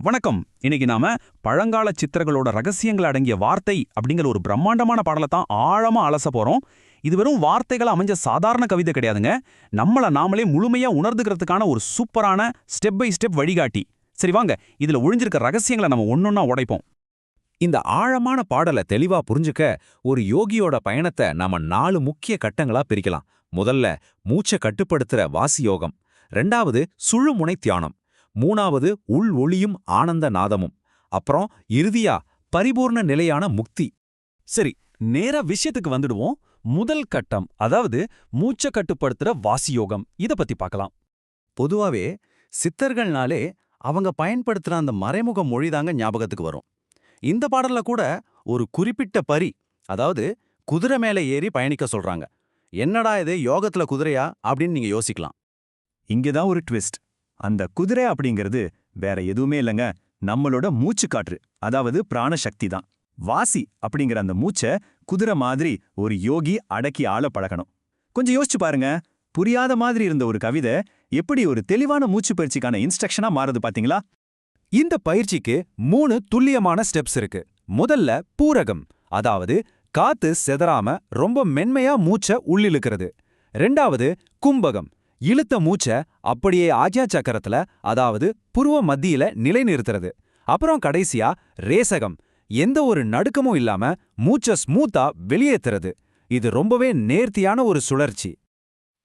வணக்கம். இன்னைக்கு நாம பழங்கால சித்திரங்களோட ரகசியங்கள் அடங்கிய வார்த்தை அப்படிங்கிற ஒரு பிரம்மாண்டமான பாடலை தான் ஆழமா அலச போறோம். இது வெறும் வார்த்தைகள் அமைஞ்ச சாதாரண கவிதை கிடையாதுங்க. நம்மள நாமளே முழுமையா உணர்ந்துக்கிறதுக்கான ஒரு சூப்பரான ஸ்டெப் பை ஸ்டெப் வழிகாட்டி. சரி வாங்க, இதுல ஒளிஞ்சிருக்க ரகசியங்களை நம்ம ஒன்னொன்னா உடைப்போம். இந்த ஆழமான பாடலை தெளிவா புரிஞ்சுக்க ஒரு யோகியோட பயணத்தை நாம 4 முக்கிய கட்டங்களா பிரிக்கலாம். முதல்ல மூச்சை கட்டுப்படுத்துற வாசி யோகம், 2வது சுழுமுனை தியானம், 3வது உள் ஒளியும் ஆனந்த நாதமும், அப்புறம் இறுதியா பரிபூர்ண நிலையான முக்தி. சரி, நேரா விஷயத்துக்கு வந்துடுவோம். முதல் கட்டம், அதாவது மூச்சை கட்டுப்படுத்துற வாசியோகம், இத பத்தி பார்க்கலாம். பொதுவாவே சித்தர்கள்னாலே அவங்க பயன்படுத்துற அந்த மறைமுக மொழிதாங்க ஞாபகத்துக்கு வரும். இந்த பாடல்ல கூட ஒரு குறிப்பிட்ட பரி, அதாவது குதிரை மேல ஏறி பயணிக்க சொல்றாங்க. என்னடா இது, யோகத்துல குதிரையா அப்படின்னு நீங்க யோசிக்கலாம். இங்கதான் ஒரு ட்விஸ்ட். அந்த குதிரை அப்படிங்கிறது வேற எதுவுமே இல்லைங்க, நம்மளோட மூச்சு காற்று, அதாவது பிராணசக்தி தான். வாசி அப்படிங்கிற அந்த மூச்சை குதிரை மாதிரி ஒரு யோகி அடக்கி ஆள பழகணும். கொஞ்சம் யோசிச்சு பாருங்க, புரியாத மாதிரி இருந்த ஒரு கவிதை எப்படி ஒரு தெளிவான மூச்சு பயிற்சிக்கான இன்ஸ்ட்ரக்ஷனா மாறுது பாத்தீங்களா? இந்த பயிற்சிக்கு 3 துல்லியமான ஸ்டெப்ஸ் இருக்கு. முதல்ல பூரகம், அதாவது காத்து செதறாம ரொம்ப மென்மையா மூச்சை உள்ளிழுக்கிறது. 2வது கும்பகம், இழுத்த மூச்சை அப்படியே ஆக்ஞா சக்கரத்துல, அதாவது புருவ மத்தியில நிலைநிறுத்துறது. அப்புறம் கடைசியா ரேசகம், எந்த ஒரு நடுக்கமும் இல்லாம மூச்சை ஸ்மூத்தா வெளியேத்துறது. இது ரொம்பவே நேர்த்தியான ஒரு சுழற்சி.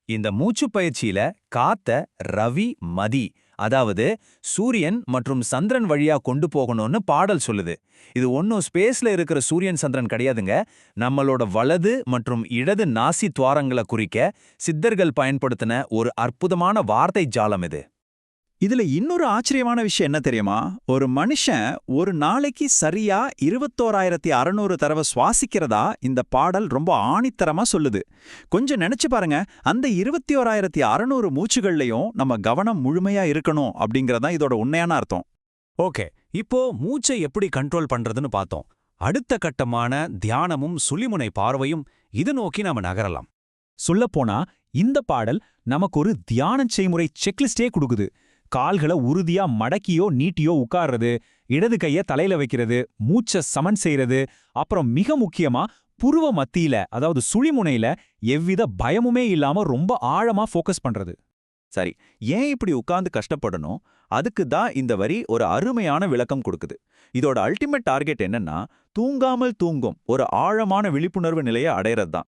இந்த மூச்சு பயிற்சியில காத்த ரவி மதி, அதாவது சூரியன் மற்றும் சந்திரன் வழியா கொண்டு போகணும்னு பாடல் சொல்லுது. இது ஒன்னும் ஸ்பேஸ்ல இருக்கிற சூரியன் சந்திரன் கிடையாதுங்க. நம்மளோட வலது மற்றும் இடது நாசி துவாரங்களை குறிக்க சித்தர்கள் பயன்படுத்தின ஒரு அற்புதமான வார்த்தை ஜாலம் இது. இதுல இன்னொரு ஆச்சரியமான விஷயம் என்ன தெரியுமா? ஒரு மனுஷன் ஒரு நாளைக்கு சரியா 21,600 தடவை சுவாசிக்கிறதா இந்த பாடல் ரொம்ப ஆணித்தரமா சொல்லுது. கொஞ்சம் நினைச்சு பாருங்க, அந்த 21,600 மூச்சுகள்லயும் நம்ம கவனம் முழுமையா இருக்கணும் அப்படிங்கறதான் இதோட உண்மையான அர்த்தம். ஓகே, இப்போ மூச்சை எப்படி கண்ட்ரோல் பண்றதுன்னு பார்த்தோம். அடுத்த கட்டமான தியானமும் சுழிமுனை பார்வையும் இது நோக்கி நாம நகரலாம். சொல்லப்போனா இந்த பாடல் நமக்கு ஒரு தியான செய்முறை செக்லிஸ்டே கொடுக்குது. கால்களை உறுதியா மடக்கியோ நீட்டியோ உட்கார்றது, இடது கைய தலையில வைக்கிறது, மூச்சை சமன் செய்யறது, அப்புறம் மிக முக்கியமா புருவ மத்தியில, அதாவது சுழிமுனையில எவ்வித பயமுமே இல்லாம ரொம்ப ஆழமா ஃபோக்கஸ் பண்றது. சரி, ஏன் இப்படி உட்கார்ந்து கஷ்டப்படணும்? அதுக்கு தான் இந்த வரி ஒரு அருமையான விளக்கம் கொடுக்குது. இதோட அல்டிமேட் டார்கெட் என்னன்னா, தூங்காமல் தூங்கும் ஒரு ஆழமான விழிப்புணர்வு நிலையை அடையறது தான்.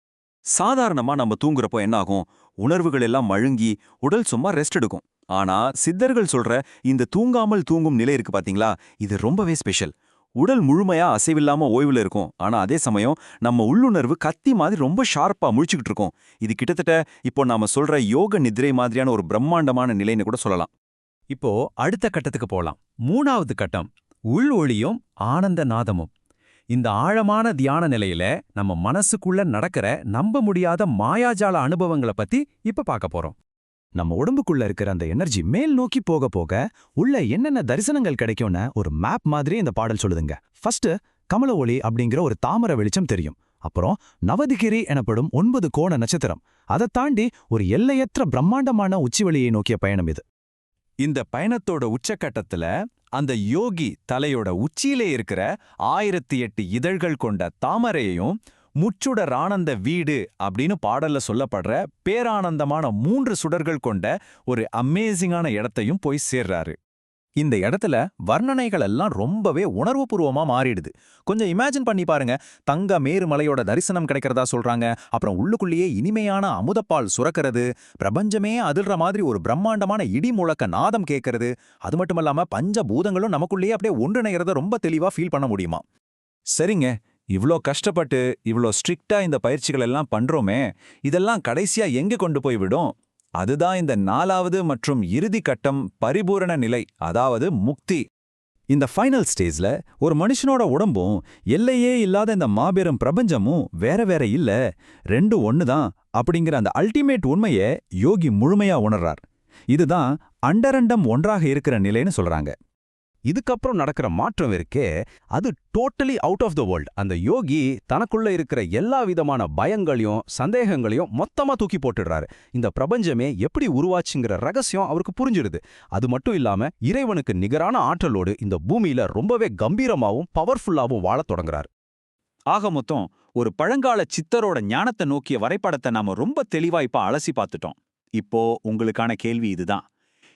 சாதாரணமா நம்ம தூங்குறப்போ என்ன ஆகும்? உணர்வுகள் எல்லாம் மழுங்கி உடல் சும்மா ரெஸ்ட் எடுக்கும். ஆனா சித்தர்கள் சொல்ற இந்த தூங்காமல் தூங்கும் நிலை இருக்கு பாத்தீங்களா, இது ரொம்பவே ஸ்பெஷல். உடல் முழுமையா அசைவில்லாம ஓய்வுல இருக்கும், ஆனா அதே சமயம் நம்ம உள்ளுணர்வு கத்தி மாதிரி ரொம்ப ஷார்ப்பா முழிச்சுக்கிட்டு இருக்கும். இது கிட்டத்தட்ட இப்போ நாம சொல்ற யோக நித்ரை மாதிரியான ஒரு பிரம்மாண்டமான நிலைன்னு கூட சொல்லலாம். இப்போ அடுத்த கட்டத்துக்கு போலாம். 3வது கட்டம், உள் ஒளியும் ஆனந்த நாதமும். இந்த ஆழமான தியான நிலையில நம்ம மனசுக்குள்ள நடக்கிற நம்ப முடியாத மாயாஜால அனுபவங்களை பத்தி இப்ப பார்க்க போறோம். நம்ம உடம்புக்குள்ள இருக்கிற அந்த எனர்ஜி மேல் நோக்கி போக போக உள்ள என்னென்ன தரிசனங்கள் கிடைக்கும்னு ஒரு மேப் மாதிரி இந்த பாடல் சொல்லுதுங்க. ஃபர்ஸ்ட் கமல ஒளி அப்படிங்கிற ஒரு தாமரை வெளிச்சம் தெரியும். அப்புறம் நவதிகிரி எனப்படும் 9 கோண நட்சத்திரம். அதை தாண்டி ஒரு எல்லையற்ற பிரம்மாண்டமான உச்சிவெளியை நோக்கிய பயணம் இது. இந்த பயணத்தோட உச்சக்கட்டத்துல அந்த யோகி தலையோட உச்சியிலே இருக்கிற 1008 இதழ்கள் கொண்ட தாமரையையும் முச்சுடர் ஆனந்த வீடு அப்படின்னு பாடல்ல சொல்லப்படுற பேரானந்தமான 3 சுடர்கள் கொண்ட ஒரு அமேசிங்கான இடத்தையும் போய் சேர்றாரு. இந்த இடத்துல வர்ணனைகள் எல்லாம் ரொம்பவே உணர்வுபூர்வமா மாறிடுது. கொஞ்சம் இமேஜின் பண்ணி பாருங்க. தங்க மேருமலையோட தரிசனம் கிடைக்கிறதா சொல்றாங்க. அப்புறம் உள்ளுக்குள்ளேயே இனிமையான அமுதப்பால் சுரக்கிறது, பிரபஞ்சமே அதிர்ற மாதிரி ஒரு பிரம்மாண்டமான இடி முழக்க நாதம் கேட்கறது. அது மட்டும் இல்லாம பஞ்சபூதங்களும் நமக்குள்ளேயே அப்படியே ஒன்றிணைகிறத ரொம்ப தெளிவா ஃபீல் பண்ண முடியுமா? சரிங்க, இவ்ளோ கஷ்டப்பட்டு இவ்ளோ ஸ்ட்ரிக்டா இந்த பயிற்சிகள் எல்லாம் பண்றோமே, இதெல்லாம் கடைசியா எங்க கொண்டு போய் விடும்? அதுதான் இந்த 4வது மற்றும் இறுதி கட்டம், பரிபூரண நிலை, அதாவது முக்தி. இந்த ஃபைனல் ஸ்டேஜ்ல ஒரு மனுஷனோட உடம்பும் எல்லையே இல்லாத இந்த மாபெரும் பிரபஞ்சமும் வேற வேற இல்ல, ரெண்டும் ஒண்ணுதான் அப்படிங்கிற அந்த அல்டிமேட் உண்மையை யோகி முழுமையா உணர்றார். இதுதான் அண்டரண்டம் ஒன்றாக இருக்கிற நிலைன்னு சொல்றாங்க. இதுக்கப்புறம் நடக்கிற மாற்றம் இருக்கே, அது totally out of the world. அந்த யோகி தனக்குள்ள இருக்கிற எல்லா விதமான பயங்களையும் சந்தேகங்களையும் மொத்தமா தூக்கி போட்டுடுறாரு. இந்த பிரபஞ்சமே எப்படி உருவாச்சுங்கிற ரகசியம் அவருக்கு புரிஞ்சிடுது. அது மட்டும் இல்லாம இறைவனுக்கு நிகரான ஆற்றலோடு இந்த பூமியில ரொம்பவே கம்பீரமாவும் பவர்ஃபுல்லாவும் வாழத் தொடங்குறாரு. ஆக மொத்தம் ஒரு பழங்கால சித்தரோட ஞானத்தை நோக்கிய வரைபடத்தை நாம ரொம்ப தெளிவா இப்ப அலசி பார்த்துட்டோம். இப்போ உங்களுக்கான கேள்வி இதுதான்.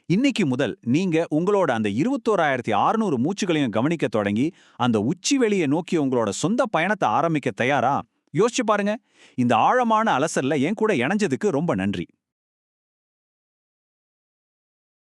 இன்னைக்கு முதல் நீங்க உங்களோட அந்த 21,600 மூச்சுகளையும் கவனிக்க தொடங்கி அந்த உச்சி வெளியை நோக்கி உங்களோட சொந்த பயணத்தை ஆரம்பிக்க தயாரா? யோசிச்சு பாருங்க. இந்த ஆழமான அலசல்ல என் கூட இணைஞ்சதுக்கு ரொம்ப நன்றி.